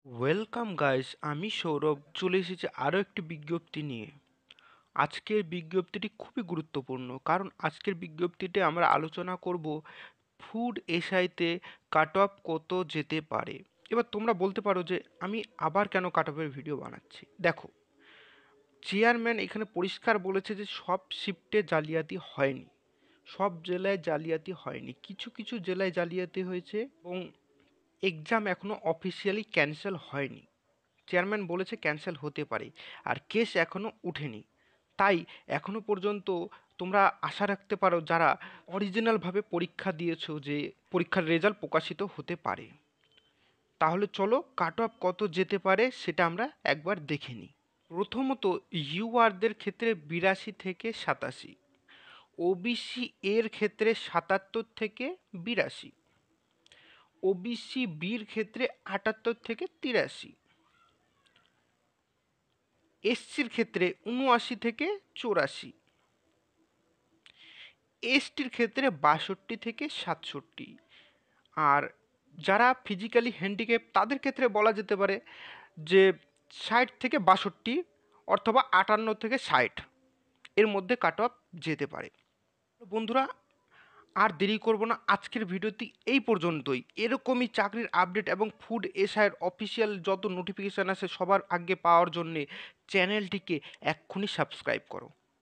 Welcome guys, আমি সৌরভ চলে এসেছি আরও একটি বিজ্ঞপ্তি নিয়ে। আজকের বিজ্ঞপ্তিটি খুবই গুরুত্বপূর্ণ, কারণ আজকের বিজ্ঞপ্তিতে আমরা আলোচনা করব ফুড এসআইতে কাট অফ কত যেতে পারে। এবার তোমরা বলতে পারো যে আমি আবার কেন কাট অফের ভিডিও বানাচ্ছি। দেখো, চেয়ারম্যান এখানে পরিষ্কার বলেছে যে সব শিফটে জালিয়াতি হয়নি, সব জেলায় জালিয়াতি হয়নি, কিছু কিছু জেলায় জালিয়াতি হয়েছে এবং এক্সাম এখনও অফিসিয়ালি ক্যান্সেল হয়নি। চেয়ারম্যান বলেছে ক্যান্সেল হতে পারে, আর কেস এখনও উঠেনি। তাই এখনও পর্যন্ত তোমরা আশা রাখতে পারো যারা অরিজিনালভাবে পরীক্ষা দিয়েছো যে পরীক্ষার রেজাল্ট প্রকাশিত হতে পারে। তাহলে চলো কাট অফ কত যেতে পারে সেটা আমরা একবার দেখে নিই। প্রথমত, ইউআরদের ক্ষেত্রে 82 থেকে 87, ওবিসি এর ক্ষেত্রে 77 থেকে 82, ওবিসি বির ক্ষেত্রে 78 থেকে 83, এসসির ক্ষেত্রে 79 থেকে 84, এসটির ক্ষেত্রে 62 থেকে 67, আর যারা ফিজিক্যালি হ্যান্ডিক্যাপ তাদের ক্ষেত্রে বলা যেতে পারে যে 60 থেকে 62 অথবা 58 থেকে 60 এর মধ্যে কাট অফ যেতে পারে। বন্ধুরা, আর দেরি করব না, আজকের ভিডিওটি এই পর্যন্তই। এরকমই চাকরির আপডেট এবং ফুড এসআইয়ের অফিসিয়াল যত নোটিফিকেশান আছে সবার আগে পাওয়ার জন্যে চ্যানেলটিকে এক্ষুনি সাবস্ক্রাইব করো।